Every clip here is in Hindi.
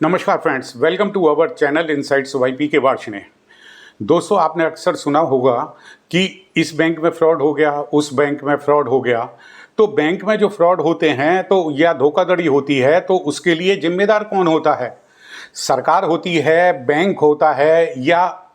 नमस्कार friends, welcome to our channel Insights YP के वार्षिने। दोस्तों, आपने अक्सर सुना होगा कि इस बैंक में फ्रॉड हो गया, उस बैंक में फ्रॉड हो गया। तो बैंक में जो फ्रॉड होते हैं तो या धोखाधड़ी होती है तो उसके लिए जिम्मेदार कौन होता है? सरकार होती है, बैंक होता है, या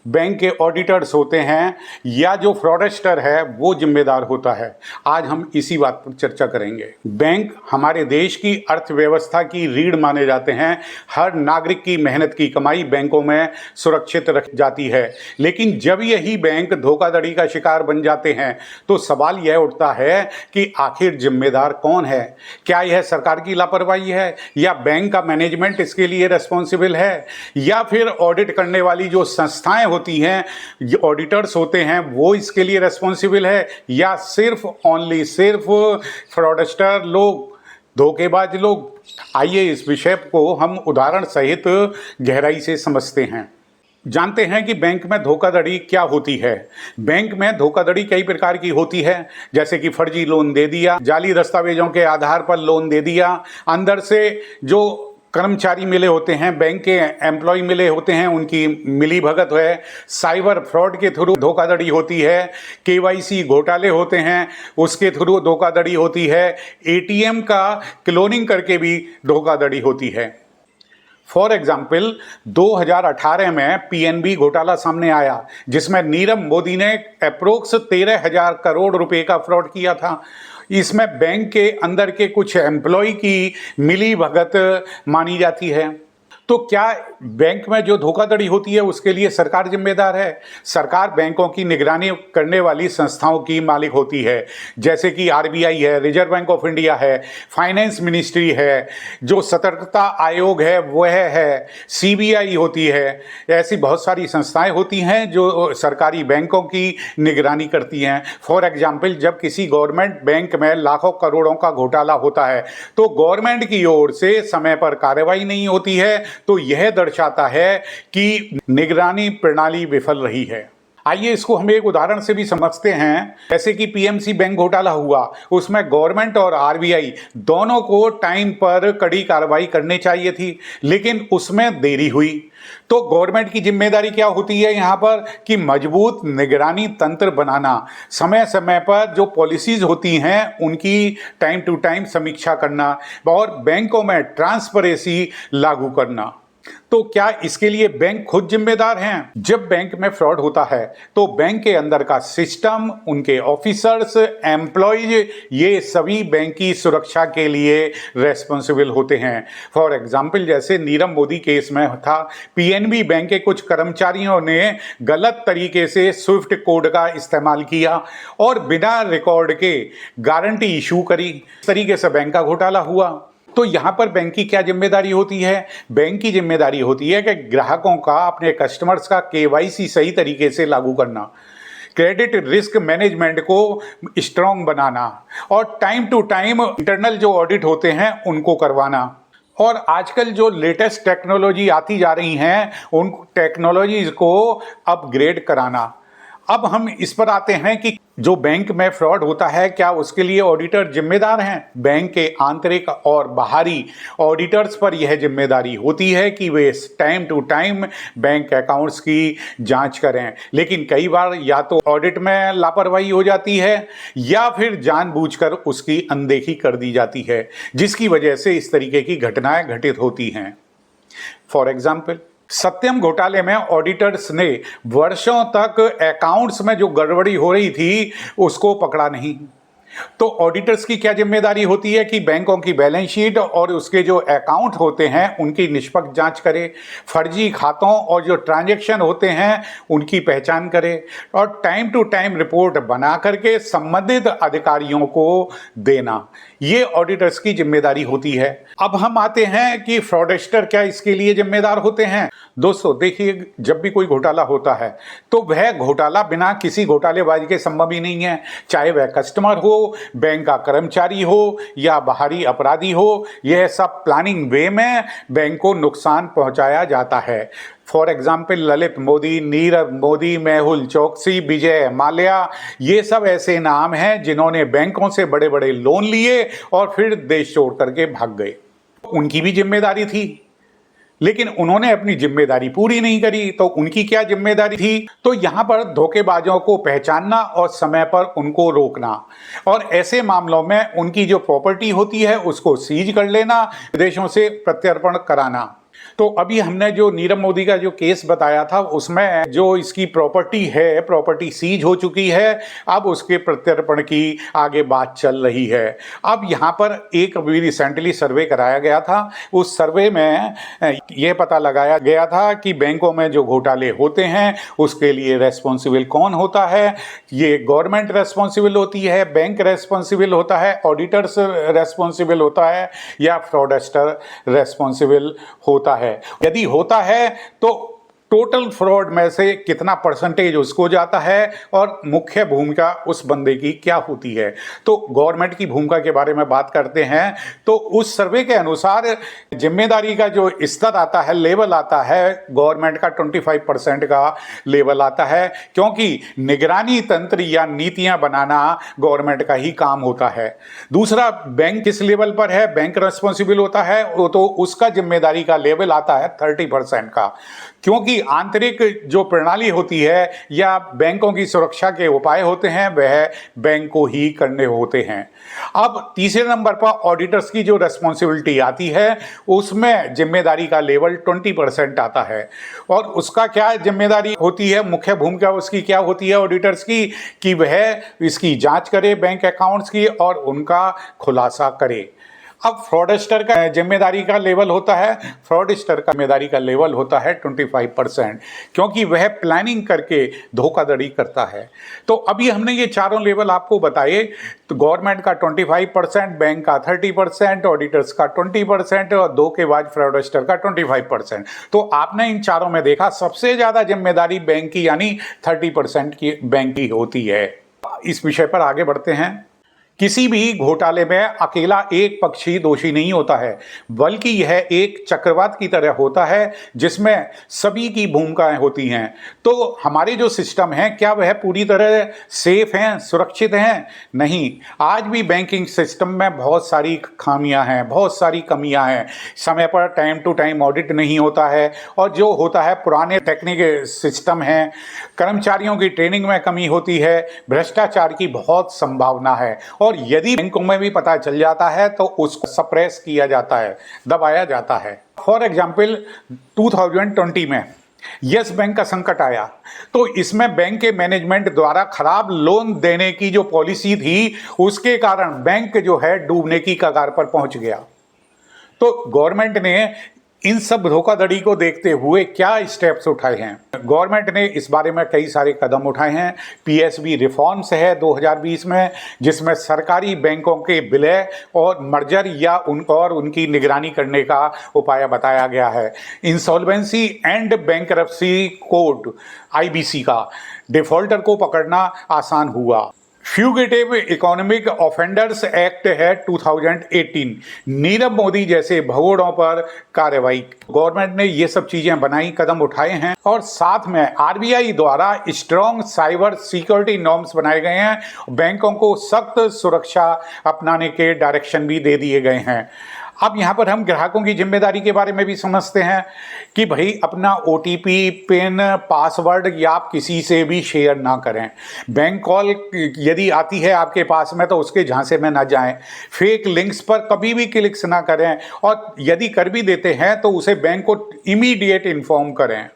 बैंक के ऑडिटर्स होते हैं, या जो फ्रॉडस्टर है वो जिम्मेदार होता है? आज हम इसी बात पर चर्चा करेंगे। बैंक हमारे देश की अर्थव्यवस्था की रीढ़ माने जाते हैं। हर नागरिक की मेहनत की कमाई बैंकों में सुरक्षित रखी जाती है, लेकिन जब यही बैंक धोखाधड़ी का शिकार बन जाते हैं तो सवाल यह उठता है कि आखिर जिम्मेदार कौन है? क्या यह सरकार की लापरवाही है, या बैंक का मैनेजमेंट इसके लिए रिस्पॉन्सिबल है, या फिर ऑडिट करने वाली जो संस्थाएं होती हैं, ऑडिटर्स होते हैं, वो इसके लिए रिस्पॉन्सिबल है, या सिर्फ फ्रॉडस्टर लोग, धोखेबाज लोग? आइए इस विषय को हम उदाहरण सहित गहराई से समझते हैं। जानते हैं कि बैंक में धोखाधड़ी क्या होती है। बैंक में धोखाधड़ी कई प्रकार की होती है, जैसे कि फर्जी लोन दे दिया, जाली दस्तावेजों के आधार पर लोन दे दिया, अंदर से जो कर्मचारी मिले होते हैं, बैंक के एम्प्लॉय मिले होते हैं, उनकी मिली भगत है, साइबर फ्रॉड के थ्रू धोखाधड़ी होती है, केवाईसी घोटाले होते हैं, उसके थ्रू धोखाधड़ी होती है, एटीएम का क्लोनिंग करके भी धोखाधड़ी होती है। फॉर एग्जाम्पल 2018 में पीएनबी घोटाला सामने आया, जिसमें नीरव मोदी ने अप्रोक्स 13,000 करोड़ रुपए का फ्रॉड किया था। इसमें बैंक के अंदर के कुछ एम्प्लॉय की मिली भगत मानी जाती है। तो क्या बैंक में जो धोखाधड़ी होती है उसके लिए सरकार जिम्मेदार है? सरकार बैंकों की निगरानी करने वाली संस्थाओं की मालिक होती है, जैसे कि आरबीआई है, रिजर्व बैंक ऑफ इंडिया है, फाइनेंस मिनिस्ट्री है, जो सतर्कता आयोग है वह है, सीबीआई होती है। ऐसी बहुत सारी संस्थाएं होती हैं जो सरकारी बैंकों की निगरानी करती हैं। फॉर एग्जाम्पल, जब किसी गवर्नमेंट बैंक में लाखों करोड़ों का घोटाला होता है तो गवर्नमेंट की ओर से समय पर कार्रवाई नहीं होती है, तो यह दर्शाता है कि निगरानी प्रणाली विफल रही है। आइए इसको हम एक उदाहरण से भी समझते हैं। जैसे कि पीएमसी बैंक घोटाला हुआ, उसमें गवर्नमेंट और आरबीआई दोनों को टाइम पर कड़ी कार्रवाई करनी चाहिए थी, लेकिन उसमें देरी हुई। तो गवर्नमेंट की जिम्मेदारी क्या होती है यहाँ पर? कि मजबूत निगरानी तंत्र बनाना, समय समय पर जो पॉलिसीज होती हैं उनकी टाइम टू टाइम समीक्षा करना, और बैंकों में ट्रांसपेरेंसी लागू करना। तो क्या इसके लिए बैंक खुद जिम्मेदार हैं? जब बैंक में फ्रॉड होता है तो बैंक के अंदर का सिस्टम, उनके ऑफिसर्स, एम्प्लॉयज, ये सभी बैंक की सुरक्षा के लिए रेस्पॉन्सिबल होते हैं। फॉर एग्जाम्पल, जैसे नीरव मोदी केस में था, पीएनबी बैंक के कुछ कर्मचारियों ने गलत तरीके से स्विफ्ट कोड का इस्तेमाल किया और बिना रिकॉर्ड के गारंटी इशू करी। इस तरीके से बैंक का घोटाला हुआ। तो यहां पर बैंक की क्या जिम्मेदारी होती है? बैंक की जिम्मेदारी होती है कि ग्राहकों का, अपने कस्टमर्स का केवाईसी सही तरीके से लागू करना, क्रेडिट रिस्क मैनेजमेंट को स्ट्रांग बनाना, और टाइम टू टाइम इंटरनल जो ऑडिट होते हैं उनको करवाना। और आजकल जो लेटेस्ट टेक्नोलॉजी आती जा रही हैं उन टेक्नोलॉजीज को अपग्रेड कराना। अब हम इस पर आते हैं कि जो बैंक में फ्रॉड होता है, क्या उसके लिए ऑडिटर जिम्मेदार हैं? बैंक के आंतरिक और बाहरी ऑडिटर्स पर यह जिम्मेदारी होती है कि वे time to time bank accounts की जांच करें, लेकिन कई बार या तो ऑडिट में लापरवाही हो जाती है या फिर जानबूझकर उसकी अनदेखी कर दी जाती है, जिसकी वजह से इस तरीके की घटनाएं घटित होती हैं। फॉर एग्जाम्पल, सत्यम घोटाले में ऑडिटर्स ने वर्षों तक अकाउंट्स में जो गड़बड़ी हो रही थी उसको पकड़ा नहीं। तो ऑडिटर्स की क्या जिम्मेदारी होती है? कि बैंकों की बैलेंस शीट और उसके जो अकाउंट होते हैं उनकी निष्पक्ष जांच करे, फर्जी खातों और जो ट्रांजैक्शन होते हैं उनकी पहचान करे, और टाइम टू टाइम रिपोर्ट बना करके संबंधित अधिकारियों को देना। ये ऑडिटर्स की जिम्मेदारी होती है। अब हम आते हैं कि फ्रॉडस्टर क्या इसके लिए जिम्मेदार होते हैं? दोस्तों देखिए, जब भी कोई घोटाला होता है तो वह घोटाला बिना किसी घोटालेबाजी के संभव ही नहीं है, चाहे वह कस्टमर हो, बैंक का कर्मचारी हो, या बाहरी अपराधी हो। यह सब प्लानिंग वे में बैंक को नुकसान पहुंचाया जाता है। फॉर एग्जाम्पल, ललित मोदी, नीरव मोदी, मेहुल चोकसी, विजय माल्या, ये सब ऐसे नाम हैं जिन्होंने बैंकों से बड़े बड़े लोन लिए और फिर देश छोड़ करके भाग गए। उनकी भी जिम्मेदारी थी। लेकिन उन्होंने अपनी जिम्मेदारी पूरी नहीं करी। तो उनकी क्या जिम्मेदारी थी? तो यहाँ पर धोखेबाजों को पहचानना और समय पर उनको रोकना, और ऐसे मामलों में उनकी जो प्रॉपर्टी होती है उसको सीज कर लेना, विदेशों से प्रत्यर्पण कराना। तो अभी हमने जो नीरव मोदी का जो केस बताया था उसमें जो इसकी प्रॉपर्टी है, प्रॉपर्टी सीज हो चुकी है, अब उसके प्रत्यर्पण की आगे बात चल रही है। अब यहाँ पर एक अभी रिसेंटली सर्वे कराया गया था। उस सर्वे में यह पता लगाया गया था कि बैंकों में जो घोटाले होते हैं उसके लिए रेस्पॉन्सिबल कौन होता है। ये गवर्नमेंट रेस्पॉन्सिबल होती है, बैंक रेस्पॉन्सिबल होता है, ऑडिटर्स रेस्पॉन्सिबल होता है, या फ्रॉडस्टर रेस्पॉन्सिबल होता है। यदि होता है तो टोटल फ्रॉड में से कितना परसेंटेज उसको जाता है और मुख्य भूमिका उस बंदे की क्या होती है। तो गवर्नमेंट की भूमिका के बारे में बात करते हैं तो उस सर्वे के अनुसार जिम्मेदारी का जो स्तर आता है, लेवल आता है, गवर्नमेंट का 25% का लेवल आता है, क्योंकि निगरानी तंत्र या नीतियां बनाना गवर्नमेंट का ही काम होता है। दूसरा, बैंक किस लेवल पर है, बैंक रेस्पॉन्सिबल होता है, वो तो उसका जिम्मेदारी का लेवल आता है 30% का, क्योंकि आंतरिक जो प्रणाली होती है या बैंकों की सुरक्षा के उपाय होते हैं वह बैंक को ही करने होते हैं। अब तीसरे नंबर पर ऑडिटर्स की जो रेस्पॉन्सिबिलिटी आती है उसमें जिम्मेदारी का लेवल 20% आता है। और उसका क्या जिम्मेदारी होती है, मुख्य भूमिका उसकी क्या होती है ऑडिटर्स की, कि वह इसकी जांच करे बैंक अकाउंट्स की और उनका खुलासा करे। अब फ्रॉडस्टर का जिम्मेदारी का लेवल होता है, फ्रॉडस्टर का जिम्मेदारी का लेवल होता है 25%, क्योंकि वह प्लानिंग करके धोखाधड़ी करता है। तो अभी हमने ये चारों लेवल आपको बताए। तो गवर्नमेंट का 25%, बैंक का 30%, ऑडिटर्स का 20% और धोखेबाज फ्रॉडस्टर का 25%। तो आपने इन चारों में देखा सबसे ज़्यादा जिम्मेदारी बैंक की यानी 30% की बैंक की होती है। इस विषय पर आगे बढ़ते हैं। किसी भी घोटाले में अकेला एक पक्ष ही दोषी नहीं होता है, बल्कि यह एक चक्रवात की तरह होता है जिसमें सभी की भूमिकाएं होती हैं। तो हमारे जो सिस्टम हैं क्या वह पूरी तरह सेफ हैं, सुरक्षित हैं? नहीं। आज भी बैंकिंग सिस्टम में बहुत सारी खामियां हैं, बहुत सारी कमियां हैं। समय पर टाइम टू टाइम ऑडिट नहीं होता है, और जो होता है पुराने टेक्निक सिस्टम हैं, कर्मचारियों की ट्रेनिंग में कमी होती है, भ्रष्टाचार की बहुत संभावना है, और यदि बैंकों में भी पता चल जाता है तो उसको सप्रेस किया जाता है, दबाया जाता है। फॉर एग्जाम्पल 2020 में यस बैंक का संकट आया, तो इसमें बैंक के मैनेजमेंट द्वारा खराब लोन देने की जो पॉलिसी थी उसके कारण बैंक जो है डूबने की कगार पर पहुंच गया। तो गवर्नमेंट ने इन सब धोखाधड़ी को देखते हुए क्या स्टेप्स उठाए हैं? गवर्नमेंट ने इस बारे में कई सारे कदम उठाए हैं। पीएसबी रिफॉर्म्स है 2020 में, जिसमें सरकारी बैंकों के विलय और मर्जर या उनकी निगरानी करने का उपाय बताया गया है। Insolvency and bankruptcy code IBC का डिफॉल्टर को पकड़ना आसान हुआ। फ्यूगिटिव इकोनॉमिक ऑफेंडर्स एक्ट है 2018, नीरव मोदी जैसे भगोड़ों पर कार्रवाई। गवर्नमेंट ने ये सब चीजें बनाई, कदम उठाए हैं, और साथ में RBI द्वारा स्ट्रॉन्ग साइबर सिक्योरिटी नॉर्म्स बनाए गए हैं। बैंकों को सख्त सुरक्षा अपनाने के डायरेक्शन भी दे दिए गए हैं। अब यहाँ पर हम ग्राहकों की जिम्मेदारी के बारे में भी समझते हैं कि भाई अपना OTP, पिन, पासवर्ड या आप किसी से भी शेयर ना करें। बैंक कॉल यदि आती है आपके पास में तो उसके झांसे में ना जाएं। फेक लिंक्स पर कभी भी क्लिक्स ना करें, और यदि कर भी देते हैं तो उसे बैंक को इमीडिएट इन्फॉर्म करें।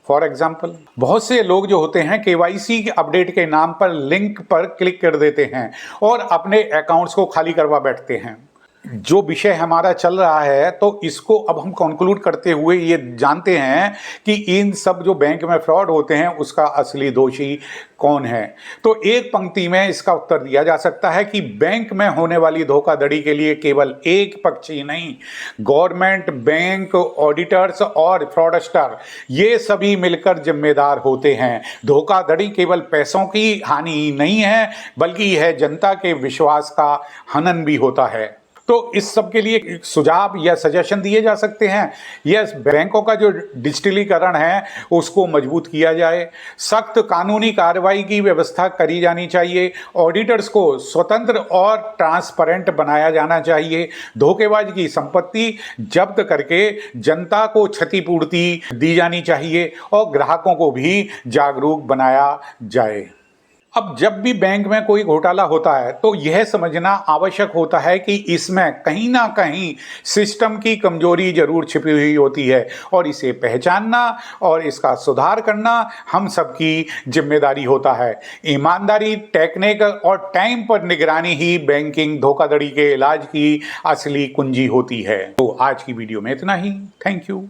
फॉर एग्जाम्पल, बहुत से लोग जो होते हैं KYC अपडेट के नाम पर लिंक पर क्लिक कर देते हैं और अपने अकाउंट्स को खाली करवा बैठते हैं। जो विषय हमारा चल रहा है तो इसको अब हम कंक्लूड करते हुए ये जानते हैं कि इन सब जो बैंक में फ्रॉड होते हैं उसका असली दोषी कौन है। तो एक पंक्ति में इसका उत्तर दिया जा सकता है कि बैंक में होने वाली धोखाधड़ी के लिए केवल एक पक्ष ही नहीं, गवर्नमेंट, बैंक, ऑडिटर्स और फ्रॉडस्टर ये सभी मिलकर जिम्मेदार होते हैं। धोखाधड़ी केवल पैसों की हानि ही नहीं है, बल्कि यह जनता के विश्वास का हनन भी होता है। तो इस सब के लिए एक सुझाव या सजेशन दिए जा सकते हैं। यस, बैंकों का जो डिजिटलीकरण है उसको मजबूत किया जाए, सख्त कानूनी कार्रवाई की व्यवस्था करी जानी चाहिए, ऑडिटर्स को स्वतंत्र और ट्रांसपेरेंट बनाया जाना चाहिए, धोखेबाज की संपत्ति जब्त करके जनता को क्षतिपूर्ति दी जानी चाहिए और ग्राहकों को भी जागरूक बनाया जाए। अब जब भी बैंक में कोई घोटाला होता है तो यह समझना आवश्यक होता है कि इसमें कहीं ना कहीं सिस्टम की कमजोरी जरूर छिपी हुई होती है और इसे पहचानना और इसका सुधार करना हम सबकी जिम्मेदारी होता है। ईमानदारी, टेक्निक और टाइम पर निगरानी ही बैंकिंग धोखाधड़ी के इलाज की असली कुंजी होती है। तो आज की वीडियो में इतना ही। Thank you.